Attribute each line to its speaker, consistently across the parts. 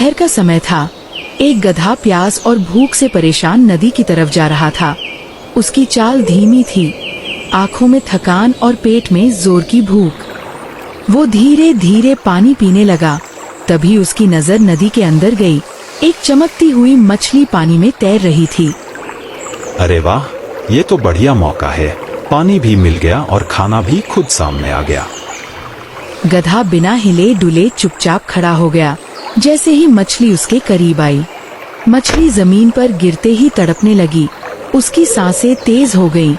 Speaker 1: दोपहर का समय था। एक गधा प्यास और भूख से परेशान नदी की तरफ जा रहा था। उसकी चाल धीमी थी, आंखों में थकान और पेट में जोर की भूख। वो धीरे धीरे पानी पीने लगा। तभी उसकी नजर नदी के अंदर गई। एक चमकती हुई मछली पानी में तैर रही थी।
Speaker 2: अरे वाह, ये तो बढ़िया मौका है। पानी भी मिल गया और खाना भी खुद सामने आ गया।
Speaker 1: गधा बिना हिले डुले चुपचाप खड़ा हो गया। जैसे ही मछली उसके करीब आई, मछली जमीन पर गिरते ही तड़पने लगी। उसकी सांसें तेज हो गईं,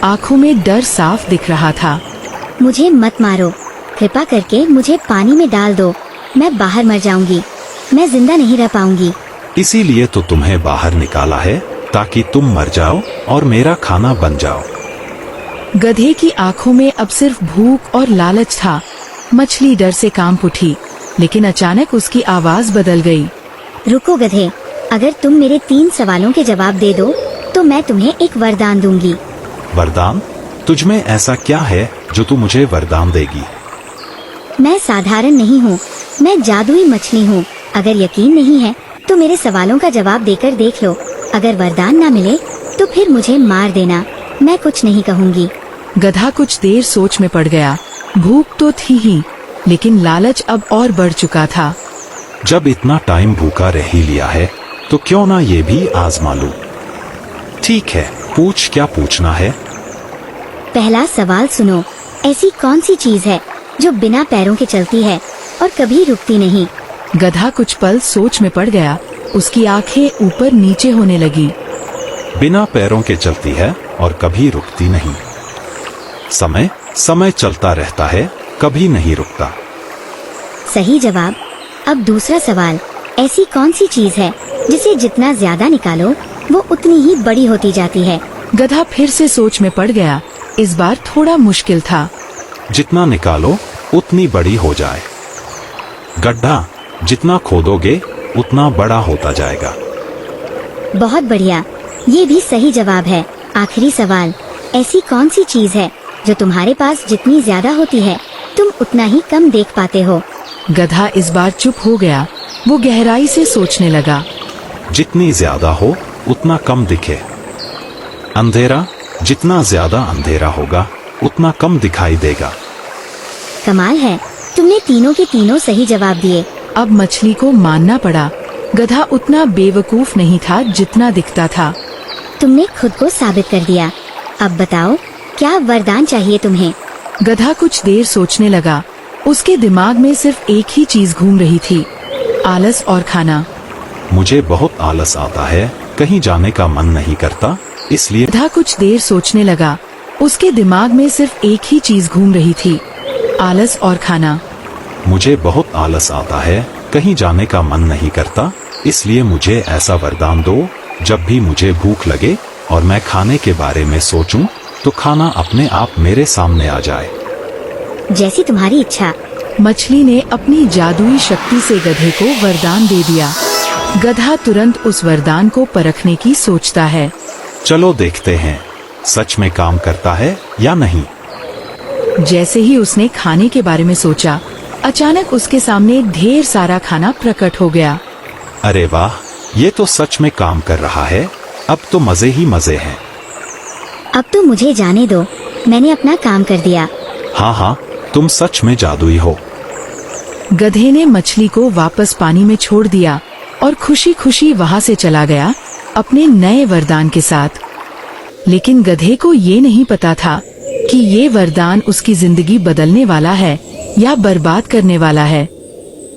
Speaker 1: आंखों में डर साफ दिख रहा था।
Speaker 3: मुझे मत मारो, कृपा करके मुझे पानी में डाल दो। मैं बाहर मर जाऊंगी, मैं जिंदा नहीं रह पाऊंगी।
Speaker 2: इसीलिए तो तुम्हें बाहर निकाला है, ताकि तुम मर जाओ और मेरा खाना बन जाओ।
Speaker 1: गधे की आंखों में अब सिर्फ भूख और लालच था। मछली डर से कांप उठी, लेकिन अचानक उसकी आवाज बदल गई।
Speaker 3: रुको गधे, अगर तुम मेरे 3 सवालों के जवाब दे दो तो मैं तुम्हें एक वरदान दूंगी।
Speaker 2: वरदान? तुझमें ऐसा क्या है जो तू मुझे वरदान देगी?
Speaker 3: मैं साधारण नहीं हूँ, मैं जादुई मछली हूँ। अगर यकीन नहीं है तो मेरे सवालों का जवाब देकर देख लो। अगर वरदान ना मिले तो फिर मुझे मार देना, मैं कुछ नहीं कहूँगी।
Speaker 1: गधा कुछ देर सोच में पड़ गया। भूख तो थी ही, लेकिन लालच अब और बढ़ चुका था।
Speaker 2: जब इतना टाइम भूखा रह ही लिया है तो क्यों ना ये भी आजमा लूं। ठीक है, पूछ, क्या पूछना है?
Speaker 3: पहला सवाल सुनो। ऐसी कौन सी चीज है जो बिना पैरों के चलती है और कभी रुकती नहीं?
Speaker 1: गधा कुछ पल सोच में पड़ गया। उसकी आंखें ऊपर नीचे होने लगी।
Speaker 2: बिना पैरों के चलती है और कभी रुकती नहीं। समय समय चलता रहता है, कभी नहीं रुकता।
Speaker 3: सही जवाब। अब दूसरा सवाल। ऐसी कौन सी चीज है जिसे जितना ज्यादा निकालो वो उतनी ही बड़ी होती जाती है?
Speaker 1: गधा फिर से सोच में पड़ गया। इस बार थोड़ा मुश्किल था।
Speaker 2: जितना निकालो उतनी बड़ी हो जाए। गड्ढा, जितना खोदोगे उतना बड़ा होता जाएगा।
Speaker 3: बहुत बढ़िया, ये भी सही जवाब है। आखिरी सवाल। ऐसी कौन सी चीज है जो तुम्हारे पास जितनी ज्यादा होती है तुम उतना ही कम देख पाते हो?
Speaker 1: गधा इस बार चुप हो गया। वो गहराई से सोचने लगा।
Speaker 2: जितनी ज्यादा हो उतना कम दिखे। अंधेरा, जितना ज्यादा अंधेरा होगा उतना कम दिखाई देगा।
Speaker 3: कमाल है, तुमने तीनों के तीनों सही जवाब दिए।
Speaker 1: अब मछली को मानना पड़ा। गधा उतना बेवकूफ नहीं था जितना दिखता था।
Speaker 3: तुमने खुद को साबित कर दिया। अब बताओ, क्या वरदान चाहिए तुम्हें?
Speaker 1: गधा कुछ देर सोचने लगा। उसके दिमाग में सिर्फ एक ही चीज घूम रही थी, आलस और खाना।
Speaker 2: मुझे बहुत आलस आता है, कहीं जाने का मन नहीं करता, इसलिए।
Speaker 1: गधा कुछ देर सोचने लगा। उसके दिमाग में सिर्फ एक ही चीज घूम रही थी, आलस और खाना।
Speaker 2: मुझे बहुत आलस आता है, कहीं जाने का मन नहीं करता, इसलिए मुझे ऐसा वरदान दो, जब भी मुझे भूख लगे और मैं खाने के बारे में सोचूं, तो खाना अपने आप मेरे सामने आ जाए।
Speaker 3: जैसी तुम्हारी इच्छा।
Speaker 1: मछली ने अपनी जादुई शक्ति से गधे को वरदान दे दिया। गधा तुरंत उस वरदान को परखने की सोचता है।
Speaker 2: चलो देखते हैं, सच में काम करता है या नहीं।
Speaker 1: जैसे ही उसने खाने के बारे में सोचा, अचानक उसके सामने ढेर सारा खाना प्रकट हो गया।
Speaker 2: अरे वाह, ये तो सच में काम कर रहा है। अब तो मजे ही मजे हैं।
Speaker 3: अब तो मुझे जाने दो, मैंने अपना काम कर दिया।
Speaker 2: हाँ हाँ, तुम सच में जादुई हो।
Speaker 1: गधे ने मछली को वापस पानी में छोड़ दिया और खुशी खुशी वहाँ से चला गया अपने नए वरदान के साथ। लेकिन गधे को ये नहीं पता था कि ये वरदान उसकी जिंदगी बदलने वाला है या बर्बाद करने वाला है।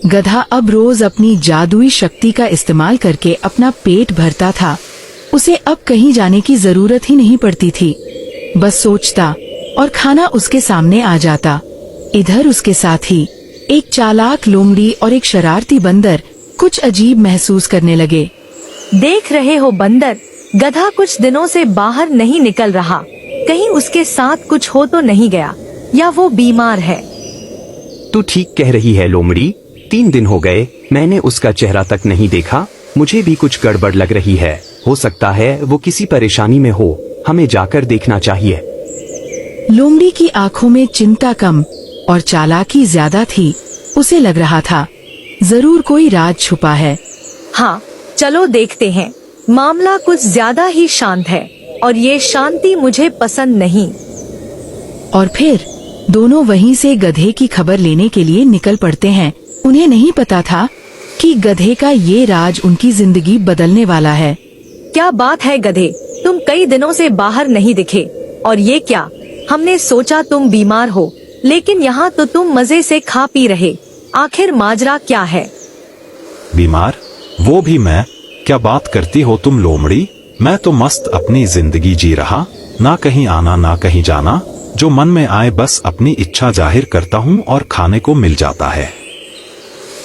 Speaker 1: गधा अब रोज अपनी जादुई शक्ति का इस्तेमाल करके अपना पेट भरता था। उसे अब कहीं जाने की जरूरत ही नहीं पड़ती थी। बस सोचता और खाना उसके सामने आ जाता। इधर उसके साथ ही एक चालाक लोमड़ी और एक शरारती बंदर कुछ अजीब महसूस करने लगे।
Speaker 4: देख रहे हो बंदर, गधा कुछ दिनों से बाहर नहीं निकल रहा। कहीं उसके साथ कुछ हो तो नहीं गया या वो बीमार है?
Speaker 5: तू ठीक कह रही है लोमड़ी, 3 दिन हो गए, मैंने उसका चेहरा तक नहीं देखा। मुझे भी कुछ गड़बड़ लग रही है। हो सकता है वो किसी परेशानी में हो, हमें जाकर देखना चाहिए।
Speaker 1: लोमड़ी की आंखों में चिंता कम और चालाकी ज्यादा थी। उसे लग रहा था जरूर कोई राज छुपा है।
Speaker 4: हाँ, चलो देखते हैं। मामला कुछ ज्यादा ही शांत है और ये शांति मुझे पसंद नहीं।
Speaker 1: और फिर दोनों वहीं से गधे की खबर लेने के लिए निकल पड़ते हैं। उन्हें नहीं पता था कि गधे का ये राज उनकी जिंदगी बदलने वाला है।
Speaker 4: क्या बात है गधे, तुम कई दिनों से बाहर नहीं दिखे। और ये क्या, हमने सोचा तुम बीमार हो, लेकिन यहाँ तो तुम मजे से खा पी रहे। आखिर माजरा क्या है?
Speaker 2: बीमार? वो भी मैं? क्या बात करती हो तुम लोमड़ी? मैं तो मस्त अपनी जिंदगी जी रहा, ना कहीं आना ना कहीं जाना, जो मन में आए बस अपनी इच्छा जाहिर करता हूँ और खाने को मिल जाता है।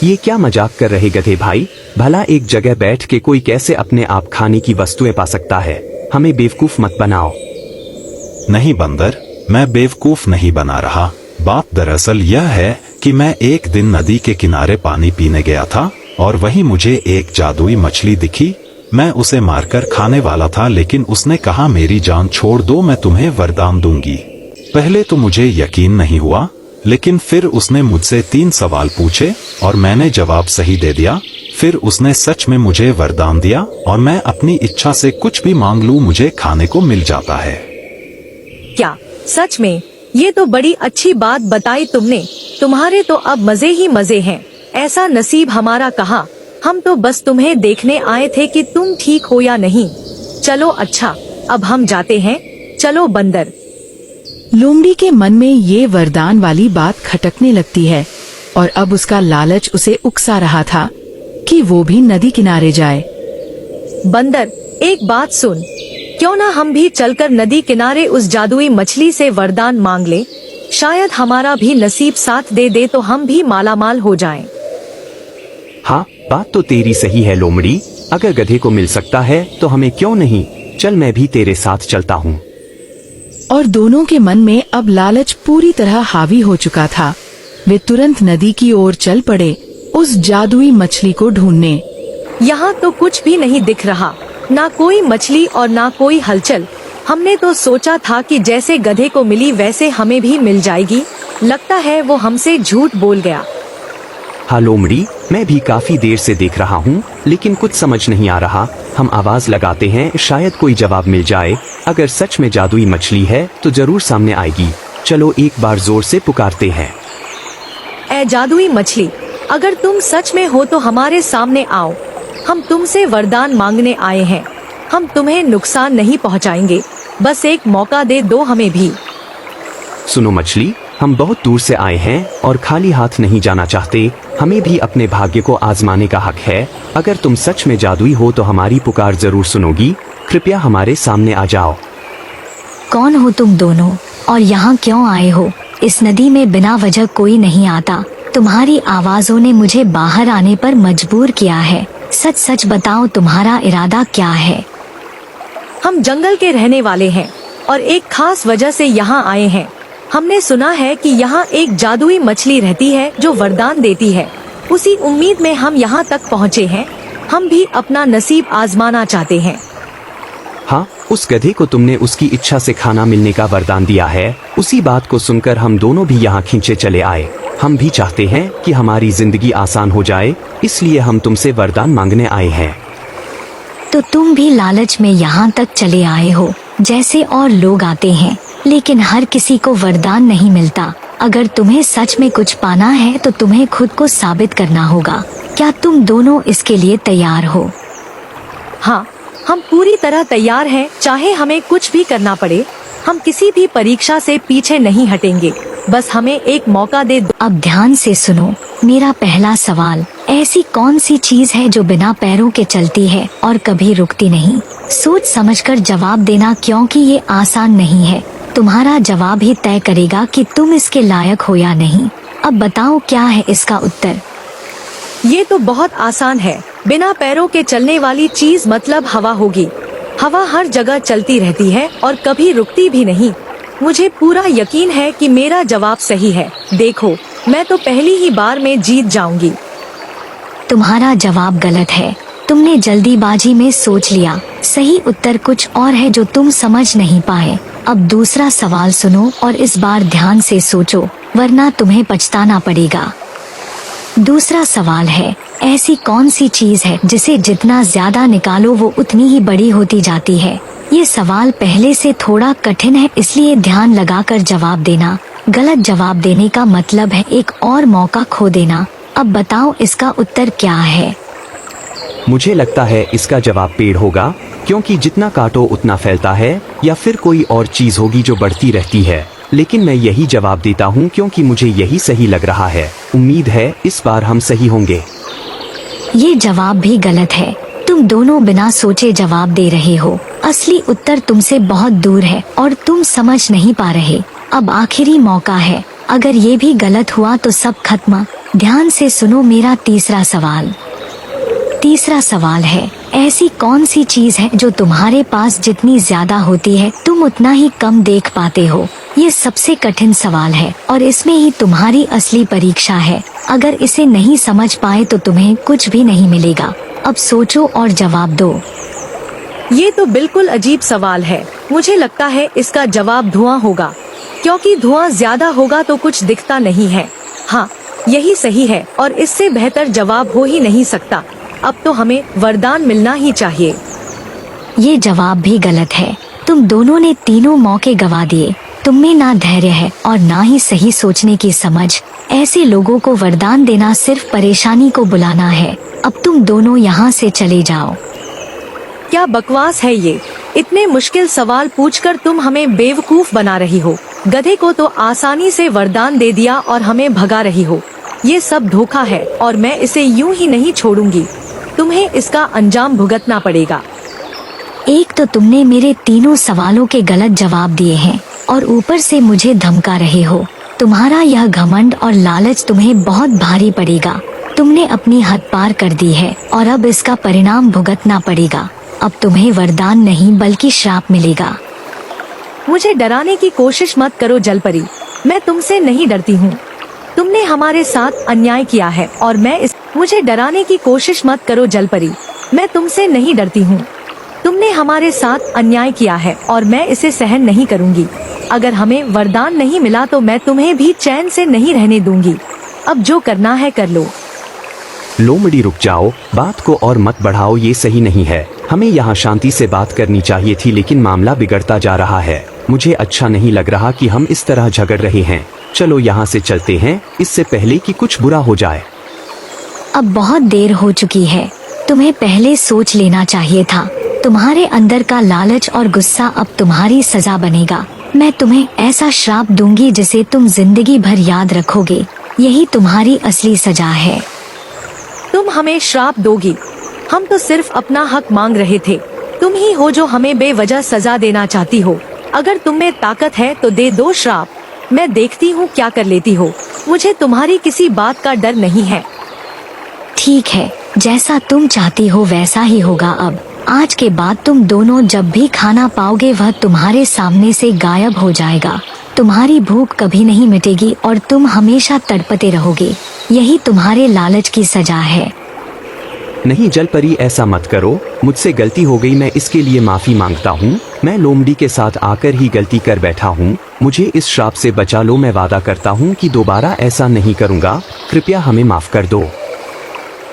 Speaker 5: ये क्या मजाक कर रहे गधे भाई? भला एक जगह बैठ के कोई कैसे अपने आप खाने की वस्तुएं पा सकता है? हमें बेवकूफ मत बनाओ।
Speaker 2: नहीं बंदर, मैं बेवकूफ नहीं बना रहा। बात दरअसल यह है कि मैं एक दिन नदी के किनारे पानी पीने गया था और वहीं मुझे एक जादुई मछली दिखी। मैं उसे मारकर खाने वाला था, लेकिन उसने कहा मेरी जान छोड़ दो, मैं तुम्हें वरदान दूंगी। पहले तो मुझे यकीन नहीं हुआ, लेकिन फिर उसने मुझसे 3 सवाल पूछे और मैंने जवाब सही दे दिया। फिर उसने सच में मुझे वरदान दिया और मैं अपनी इच्छा से कुछ भी मांग लूं मुझे खाने को मिल जाता है।
Speaker 4: क्या सच में? ये तो बड़ी अच्छी बात बताई तुमने। तुम्हारे तो अब मजे ही मजे हैं। ऐसा नसीब हमारा कहाँ। हम तो बस तुम्हें देखने आए थे कि तुम ठीक हो या नहीं। चलो अच्छा, अब हम जाते हैं। चलो बंदर।
Speaker 1: लोमड़ी के मन में ये वरदान वाली बात खटकने लगती है और अब उसका लालच उसे उकसा रहा था कि वो भी नदी किनारे जाए।
Speaker 4: बंदर, एक बात सुन, क्यों ना हम भी चलकर नदी किनारे उस जादुई मछली से वरदान मांग ले। शायद हमारा भी नसीब साथ दे दे तो हम भी मालामाल हो जाएं।
Speaker 5: हाँ, बात तो तेरी सही है लोमड़ी। अगर गधे को मिल सकता है तो हमें क्यों नहीं? चल मैं भी तेरे साथ चलता हूँ।
Speaker 1: और दोनों के मन में अब लालच पूरी तरह हावी हो चुका था। वे तुरंत नदी की ओर चल पड़े उस जादुई मछली को ढूंढने।
Speaker 4: यहाँ तो कुछ भी नहीं दिख रहा, ना कोई मछली और ना कोई हलचल। हमने तो सोचा था कि जैसे गधे को मिली वैसे हमें भी मिल जाएगी। लगता है वो हमसे झूठ बोल गया।
Speaker 5: हाँ लोमड़ी, मैं भी काफी देर से देख रहा हूँ, लेकिन कुछ समझ नहीं आ रहा। हम आवाज लगाते हैं, शायद कोई जवाब मिल जाए। अगर सच में जादुई मछली है तो जरूर सामने आएगी। चलो एक बार जोर से पुकारते हैं।
Speaker 4: ऐ जादुई मछली, अगर तुम सच में हो तो हमारे सामने आओ। हम तुमसे वरदान मांगने आए हैं। हम तुम्हें नुकसान नहीं पहुंचाएंगे, बस एक मौका दे दो हमें भी।
Speaker 5: सुनो मछली, हम बहुत दूर से आए हैं और खाली हाथ नहीं जाना चाहते। हमें भी अपने भाग्य को आजमाने का हक है। अगर तुम सच में जादुई हो तो हमारी पुकार जरूर सुनोगी। कृपया हमारे सामने आ जाओ।
Speaker 3: कौन हो तुम दोनों और यहाँ क्यों आए हो? इस नदी में बिना वजह कोई नहीं आता। तुम्हारी आवाजों ने मुझे बाहर आने पर मजबूर किया है। सच सच बताओ, तुम्हारा इरादा क्या है?
Speaker 4: हम जंगल के रहने वाले हैं और एक खास वजह से यहाँ आए हैं। हमने सुना है कि यहाँ एक जादुई मछली रहती है जो वरदान देती है। उसी उम्मीद में हम यहाँ तक पहुँचे हैं। हम भी अपना नसीब आजमाना चाहते हैं।
Speaker 5: हाँ, उस गधे को तुमने उसकी इच्छा से खाना मिलने का वरदान दिया है। उसी बात को सुनकर हम दोनों भी यहाँ खींचे चले आए। हम भी चाहते हैं कि हमारी जिंदगी आसान हो जाए, इसलिए हम तुमसे वरदान मांगने आए हैं।
Speaker 3: तो तुम भी लालच में यहाँ तक चले आए हो जैसे और लोग आते हैं, लेकिन हर किसी को वरदान नहीं मिलता। अगर तुम्हें सच में कुछ पाना है तो तुम्हें खुद को साबित करना होगा। क्या तुम दोनों इसके लिए तैयार हो?
Speaker 4: हाँ, हम पूरी तरह तैयार हैं, चाहे हमें कुछ भी करना पड़े। हम किसी भी परीक्षा से पीछे नहीं हटेंगे, बस हमें एक मौका दे दो।
Speaker 3: अब ध्यान से सुनो मेरा पहला सवाल। ऐसी कौन सी चीज है जो बिना पैरों के चलती है और कभी रुकती नहीं? सोच समझकर जवाब देना, क्योंकि ये आसान नहीं है। तुम्हारा जवाब ही तय करेगा कि तुम इसके लायक हो या नहीं। अब बताओ क्या है इसका उत्तर?
Speaker 4: ये तो बहुत आसान है। बिना पैरों के चलने वाली चीज मतलब हवा होगी। हवा हर जगह चलती रहती है और कभी रुकती भी नहीं। मुझे पूरा यकीन है कि मेरा जवाब सही है। देखो, मैं तो पहली ही बार में जीत जाऊंगी।
Speaker 3: तुम्हारा जवाब गलत है। तुमने जल्दीबाजी में सोच लिया। सही उत्तर कुछ और है जो तुम समझ नहीं पाए। अब दूसरा सवाल सुनो और इस बार ध्यान से सोचो, वरना तुम्हें पछताना पड़ेगा। दूसरा सवाल है, ऐसी कौन सी चीज है जिसे जितना ज्यादा निकालो वो उतनी ही बड़ी होती जाती है? ये सवाल पहले से थोड़ा कठिन है, इसलिए ध्यान लगाकर जवाब देना। गलत जवाब देने का मतलब है एक और मौका खो देना। अब बताओ इसका उत्तर क्या है?
Speaker 5: मुझे लगता है इसका जवाब पेड़ होगा, क्योंकि जितना काटो उतना फैलता है, या फिर कोई और चीज होगी जो बढ़ती रहती है। लेकिन मैं यही जवाब देता हूँ क्योंकि मुझे यही सही लग रहा है। उम्मीद है इस बार हम सही होंगे।
Speaker 3: ये जवाब भी गलत है। तुम दोनों बिना सोचे जवाब दे रहे हो। असली उत्तर तुमसे बहुत दूर है और तुम समझ नहीं पा रहे। अब आखिरी मौका है, अगर ये भी गलत हुआ तो सब खत्म। ध्यान से सुनो मेरा तीसरा सवाल। तीसरा सवाल है, ऐसी कौन सी चीज है जो तुम्हारे पास जितनी ज्यादा होती है तुम उतना ही कम देख पाते हो? ये सबसे कठिन सवाल है और इसमें ही तुम्हारी असली परीक्षा है। अगर इसे नहीं समझ पाए तो तुम्हें कुछ भी नहीं मिलेगा। अब सोचो और जवाब दो।
Speaker 4: ये तो बिल्कुल अजीब सवाल है। मुझे लगता है इसका जवाब धुआं होगा, क्योंकि धुआं ज्यादा होगा तो कुछ दिखता नहीं है। हाँ, यही सही है और इससे बेहतर जवाब हो ही नहीं सकता। अब तो हमें वरदान मिलना ही चाहिए।
Speaker 3: ये जवाब भी गलत है। तुम दोनों ने तीनों मौके गवा दिए। तुममें ना धैर्य है और ना ही सही सोचने की समझ। ऐसे लोगों को वरदान देना सिर्फ परेशानी को बुलाना है। अब तुम दोनों यहाँ से चले जाओ।
Speaker 4: क्या बकवास है ये? इतने मुश्किल सवाल पूछकर तुम हमें बेवकूफ बना रही हो। गधे को तो आसानी से वरदान दे दिया और हमें भगा रही हो। ये सब धोखा है और मैं इसे यूं ही नहीं छोड़ूंगी। तुम्हें इसका अंजाम भुगतना पड़ेगा।
Speaker 3: एक तो तुमने मेरे तीनों सवालों के गलत जवाब दिए हैं और ऊपर से मुझे धमका रहे हो। तुम्हारा यह घमंड और लालच तुम्हें बहुत भारी पड़ेगा। तुमने अपनी हद पार कर दी है और अब इसका परिणाम भुगतना पड़ेगा। अब तुम्हें वरदान नहीं बल्कि श्राप मिलेगा।
Speaker 4: मुझे डराने की कोशिश मत करो जलपरी। मैं तुमसे नहीं डरती हूँ। तुमने हमारे साथ अन्याय किया है और मुझे डराने की कोशिश मत करो जलपरी। मैं तुमसे नहीं डरती हूँ। तुमने हमारे साथ अन्याय किया है और मैं इसे सहन नहीं करूँगी। अगर हमें वरदान नहीं मिला तो मैं तुम्हें भी चैन से नहीं रहने दूंगी। अब जो करना है कर लो।
Speaker 5: लोमड़ी रुक जाओ, बात को और मत बढ़ाओ, ये सही नहीं है। हमें यहाँ शांति से बात करनी चाहिए थी, लेकिन मामला बिगड़ता जा रहा है। मुझे अच्छा नहीं लग रहा कि हम इस तरह झगड़ रहे हैं। चलो यहाँ से चलते हैं, इससे पहले कि कुछ बुरा हो जाए।
Speaker 3: अब बहुत देर हो चुकी है। तुम्हें पहले सोच लेना चाहिए था। तुम्हारे अंदर का लालच और गुस्सा अब तुम्हारी सजा बनेगा। मैं तुम्हें ऐसा श्राप दूंगी जिसे तुम जिंदगी भर याद रखोगे। यही तुम्हारी असली सजा है।
Speaker 4: तुम हमें श्राप दोगी? हम तो सिर्फ अपना हक मांग रहे थे। तुम ही हो जो हमें बेवजह सजा देना चाहती हो। अगर तुम में ताकत है तो दे दो श्राप। मैं देखती हूँ क्या कर लेती हो। मुझे तुम्हारी किसी बात का डर नहीं है।
Speaker 3: ठीक है, जैसा तुम चाहती हो वैसा ही होगा। अब आज के बाद तुम दोनों जब भी खाना पाओगे वह तुम्हारे सामने से गायब हो जाएगा। तुम्हारी भूख कभी नहीं मिटेगी और तुम हमेशा तड़पते रहोगे। यही तुम्हारे लालच की सजा है।
Speaker 5: नहीं जलपरी, ऐसा मत करो। मुझसे गलती हो गई, मैं इसके लिए माफी मांगता हूँ। मैं लोमड़ी के साथ आकर ही गलती कर बैठा हूँ। मुझे इस श्राप से बचा लो। मैं वादा करता हूँ कि दोबारा ऐसा नहीं करूँगा। कृपया हमें माफ कर दो।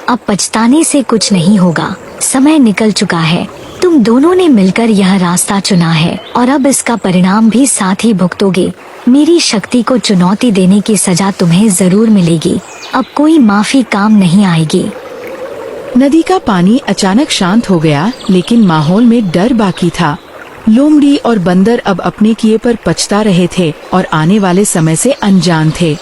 Speaker 3: अब पछताने से कुछ नहीं होगा। समय निकल चुका है। तुम दोनों ने मिलकर यह रास्ता चुना है और अब इसका परिणाम भी साथ ही भुगतोगे। मेरी शक्ति को चुनौती देने की सजा तुम्हें जरूर मिलेगी। अब कोई माफी काम नहीं आएगी।
Speaker 1: नदी का पानी अचानक शांत हो गया, लेकिन माहौल में डर बाकी था। लोमड़ी और बंदर अब अपने किए पर पछता रहे थे और आने वाले समय से अनजान थे।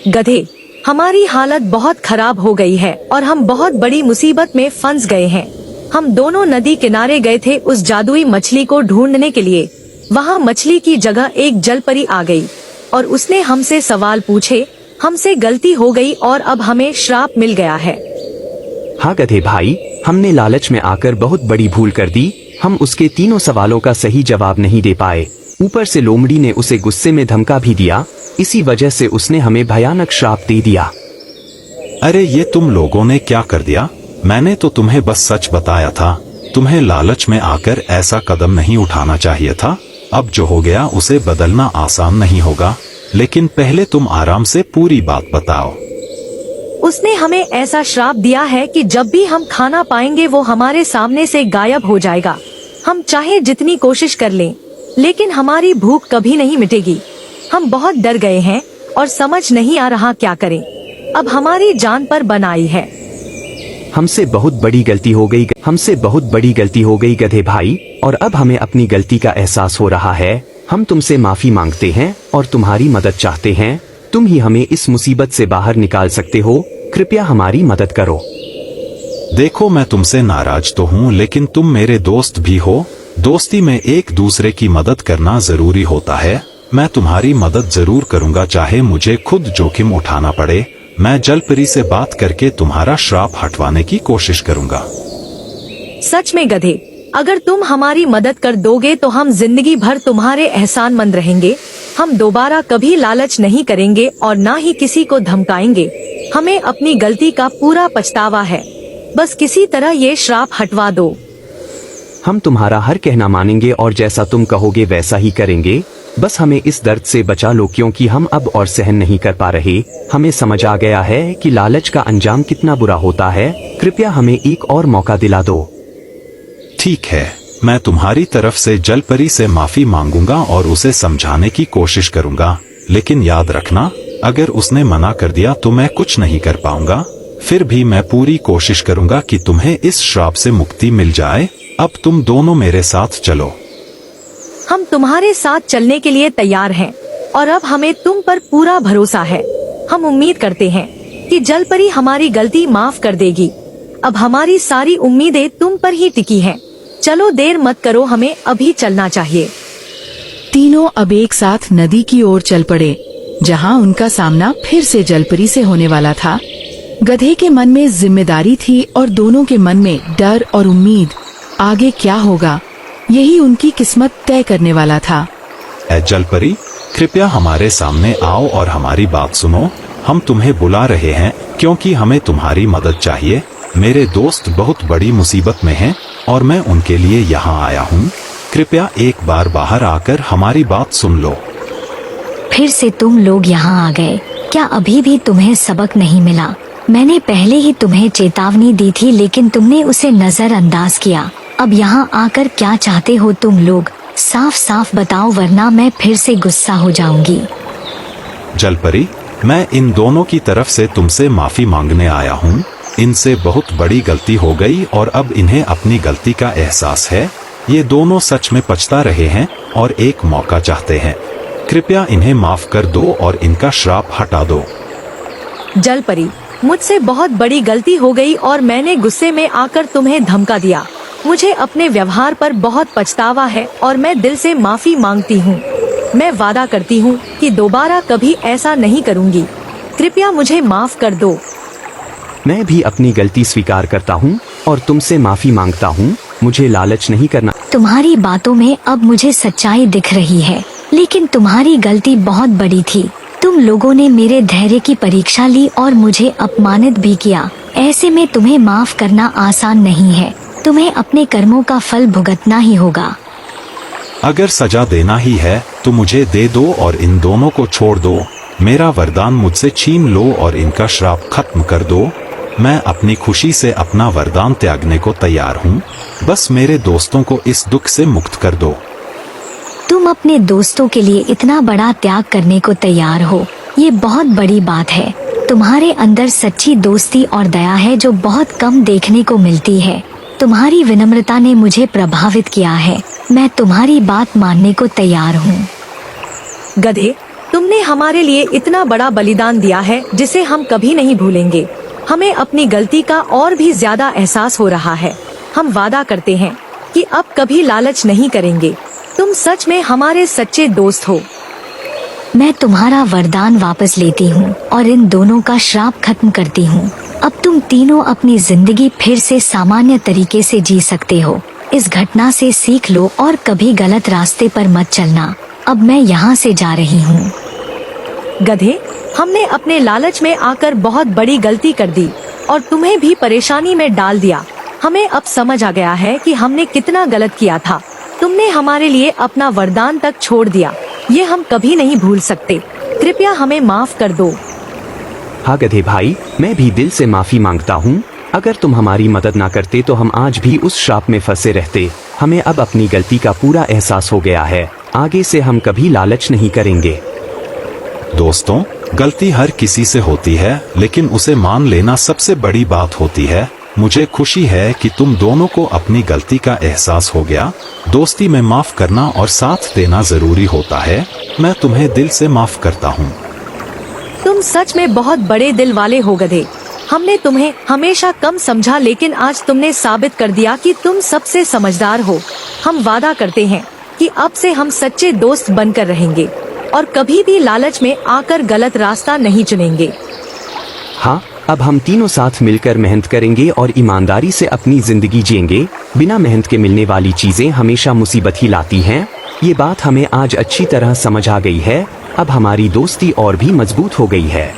Speaker 4: गधे, हमारी हालत बहुत खराब हो गई है और हम बहुत बड़ी मुसीबत में फंस गए हैं। हम दोनों नदी किनारे गए थे उस जादुई मछली को ढूंढने के लिए। वहाँ मछली की जगह एक जलपरी आ गई और उसने हमसे सवाल पूछे। हमसे गलती हो गई और अब हमें श्राप मिल गया है।
Speaker 5: हाँ गधे भाई, हमने लालच में आकर बहुत बड़ी भूल कर दी। हम उसके तीनों सवालों का सही जवाब नहीं दे पाए। ऊपर से लोमड़ी ने उसे गुस्से में धमका भी दिया। इसी वजह से उसने हमें भयानक श्राप दे दिया।
Speaker 2: अरे ये तुम लोगों ने क्या कर दिया? मैंने तो तुम्हें बस सच बताया था। तुम्हें लालच में आकर ऐसा कदम नहीं उठाना चाहिए था। अब जो हो गया उसे बदलना आसान नहीं होगा, लेकिन पहले तुम आराम से पूरी बात बताओ।
Speaker 4: उसने हमें ऐसा श्राप दिया है कि जब भी हम खाना पाएंगे वो हमारे सामने से गायब हो जाएगा। हम चाहे जितनी कोशिश कर लें, लेकिन हमारी भूख कभी नहीं मिटेगी। हम बहुत डर गए हैं और समझ नहीं आ रहा क्या करें। अब हमारी जान पर बनाई है।
Speaker 5: हमसे बहुत बड़ी गलती हो गई, हमसे बहुत बड़ी गलती हो गई गधे भाई, और अब हमें अपनी गलती का एहसास हो रहा है। हम तुमसे माफी मांगते हैं और तुम्हारी मदद चाहते हैं। तुम ही हमें इस मुसीबत से बाहर निकाल सकते हो, कृपया हमारी मदद करो।
Speaker 2: देखो, मैं तुमसे नाराज तो हूँ, लेकिन तुम मेरे दोस्त भी हो। दोस्ती में एक दूसरे की मदद करना जरूरी होता है। मैं तुम्हारी मदद जरूर करूँगा, चाहे मुझे खुद जोखिम उठाना पड़े। मैं जलपरी से बात करके तुम्हारा श्राप हटवाने की कोशिश करूँगा।
Speaker 4: सच में गधे, अगर तुम हमारी मदद कर दोगे तो हम जिंदगी भर तुम्हारे एहसानमंद रहेंगे। हम दोबारा कभी लालच नहीं करेंगे और ना ही किसी को धमकाएंगे। हमें अपनी गलती का पूरा पछतावा है। बस किसी तरह ये श्राप हटवा दो।
Speaker 5: हम तुम्हारा हर कहना मानेंगे और जैसा तुम कहोगे वैसा ही करेंगे। बस हमें इस दर्द से बचा लो, क्योंकि हम अब और सहन नहीं कर पा रहे। हमें समझ आ गया है कि लालच का अंजाम कितना बुरा होता है। कृपया हमें एक और मौका दिला दो।
Speaker 2: ठीक है, मैं तुम्हारी तरफ से जलपरी से माफी मांगूंगा और उसे समझाने की कोशिश करूंगा। लेकिन याद रखना, अगर उसने मना कर दिया तो मैं कुछ नहीं कर पाऊंगा। फिर भी मैं पूरी कोशिश करूंगा कि तुम्हें इस श्राप से मुक्ति मिल जाए। अब तुम दोनों मेरे साथ चलो।
Speaker 4: हम तुम्हारे साथ चलने के लिए तैयार हैं और अब हमें तुम पर पूरा भरोसा है। हम उम्मीद करते हैं कि जलपरी हमारी गलती माफ कर देगी। अब हमारी सारी उम्मीदें तुम पर ही टिकी हैं। चलो, देर मत करो, हमें अभी चलना चाहिए।
Speaker 1: तीनों अब एक साथ नदी की ओर चल पड़े, जहां उनका सामना फिर से जलपरी से होने वाला था। गधे के मन में जिम्मेदारी थी और दोनों के मन में डर और उम्मीद। आगे क्या होगा, यही उनकी किस्मत तय करने वाला था।
Speaker 2: ऐ जलपरी, कृपया हमारे सामने आओ और हमारी बात सुनो। हम तुम्हें बुला रहे हैं क्योंकि हमें तुम्हारी मदद चाहिए। मेरे दोस्त बहुत बड़ी मुसीबत में हैं और मैं उनके लिए यहाँ आया हूँ। कृपया एक बार बाहर आकर हमारी बात सुन लो।
Speaker 3: फिर से तुम लोग यहाँ आ गए। क्या अभी भी तुम्हें सबक नहीं मिला? मैंने पहले ही तुम्हें चेतावनी दी थी, लेकिन तुमने उसे नजरअंदाज किया। अब यहाँ आकर क्या चाहते हो तुम लोग? साफ साफ बताओ, वरना मैं फिर से गुस्सा हो जाऊंगी।
Speaker 2: जलपरी, मैं इन दोनों की तरफ से तुमसे माफी मांगने आया हूँ। इनसे बहुत बड़ी गलती हो गई और अब इन्हें अपनी गलती का एहसास है। ये दोनों सच में पछता रहे हैं और एक मौका चाहते हैं। कृपया इन्हें माफ कर दो और इनका श्राप हटा दो।
Speaker 4: जलपरी, मुझसे बहुत बड़ी गलती हो गई और मैंने गुस्से में आकर तुम्हें धमका दिया। मुझे अपने व्यवहार पर बहुत पछतावा है और मैं दिल से माफी मांगती हूँ। मैं वादा करती हूँ कि दोबारा कभी ऐसा नहीं करूँगी। कृपया मुझे माफ कर दो।
Speaker 5: मैं भी अपनी गलती स्वीकार करता हूँ और तुमसे माफी मांगता हूँ। मुझे लालच नहीं करना।
Speaker 3: तुम्हारी बातों में अब मुझे सच्चाई दिख रही है, लेकिन तुम्हारी गलती बहुत बड़ी थी। तुम लोगों ने मेरे धैर्य की परीक्षा ली और मुझे अपमानित भी किया। ऐसे में तुम्हें माफ करना आसान नहीं है। तुम्हें अपने कर्मों का फल भुगतना ही होगा।
Speaker 2: अगर सजा देना ही है तो मुझे दे दो और इन दोनों को छोड़ दो। मेरा वरदान मुझसे छीन लो और इनका श्राप खत्म कर दो। मैं अपनी खुशी से अपना वरदान त्यागने को तैयार हूँ। बस मेरे दोस्तों को इस दुख से मुक्त कर दो।
Speaker 3: तुम अपने दोस्तों के लिए इतना बड़ा त्याग करने को तैयार हो, ये बहुत बड़ी बात है। तुम्हारे अंदर सच्ची दोस्ती और दया है जो बहुत कम देखने को मिलती है। तुम्हारी विनम्रता ने मुझे प्रभावित किया है। मैं तुम्हारी बात मानने को तैयार हूँ।
Speaker 4: गधे, तुमने हमारे लिए इतना बड़ा बलिदान दिया है जिसे हम कभी नहीं भूलेंगे। हमें अपनी गलती का और भी ज्यादा एहसास हो रहा है। हम वादा करते हैं कि अब कभी लालच नहीं करेंगे। तुम सच में हमारे सच्चे दोस्त हो।
Speaker 3: मैं तुम्हारा वरदान वापस लेती हूँ और इन दोनों का श्राप खत्म करती हूँ। अब तुम तीनों अपनी जिंदगी फिर से सामान्य तरीके से जी सकते हो। इस घटना से सीख लो और कभी गलत रास्ते पर मत चलना। अब मैं यहाँ से जा रही हूँ।
Speaker 4: गधे, हमने अपने लालच में आकर बहुत बड़ी गलती कर दी और तुम्हें भी परेशानी में डाल दिया। हमें अब समझ आ गया है कि हमने कितना गलत किया था। तुमने हमारे लिए अपना वरदान तक छोड़ दिया। ये हम कभी नहीं भूल सकते। कृपया हमें माफ कर दो।
Speaker 5: हाँ गधे भाई, मैं भी दिल से माफी मांगता हूँ। अगर तुम हमारी मदद ना करते तो हम आज भी उस श्राप में फंसे रहते। हमें अब अपनी गलती का पूरा एहसास हो गया है। आगे से हम कभी लालच नहीं करेंगे।
Speaker 2: दोस्तों, गलती हर किसी से होती है, लेकिन उसे मान लेना सबसे बड़ी बात होती है। मुझे खुशी है कि तुम दोनों को अपनी गलती का एहसास हो गया। दोस्ती में माफ करना और साथ देना जरूरी होता है। मैं तुम्हें दिल से माफ करता हूँ।
Speaker 4: तुम सच में बहुत बड़े दिल वाले हो गधे। हमने तुम्हें हमेशा कम समझा, लेकिन आज तुमने साबित कर दिया कि तुम सबसे समझदार हो। हम वादा करते हैं कि अब से हम सच्चे दोस्त बनकर रहेंगे और कभी भी लालच में आकर गलत रास्ता नहीं चुनेंगे।
Speaker 5: हाँ, अब हम तीनों साथ मिलकर मेहनत करेंगे और ईमानदारी से अपनी जिंदगी जिएंगे। बिना मेहनत के मिलने वाली चीजें हमेशा मुसीबत ही लाती हैं। ये बात हमें आज अच्छी तरह समझ आ गई है। अब हमारी दोस्ती और भी मजबूत हो गई है।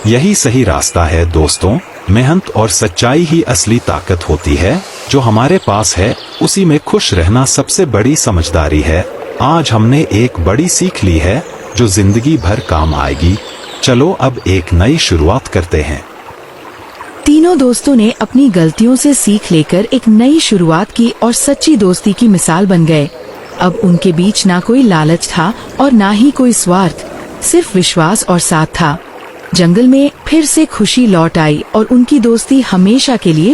Speaker 2: यही सही रास्ता है दोस्तों। मेहनत और सच्चाई ही असली ताकत होती है। जो हमारे पास है उसी में खुश रहना सबसे बड़ी समझदारी है। आज हमने एक बड़ी सीख ली है जो जिंदगी भर काम आएगी। चलो अब एक नई शुरुआत करते हैं।
Speaker 1: तीनों दोस्तों ने अपनी गलतियों से सीख लेकर एक नई शुरुआत की और सच्ची दोस्ती की मिसाल बन गए। अब उनके बीच ना कोई लालच था और ना ही कोई स्वार्थ, सिर्फ विश्वास और साथ था। जंगल में फिर से खुशी लौट आई और उनकी दोस्ती हमेशा के लिए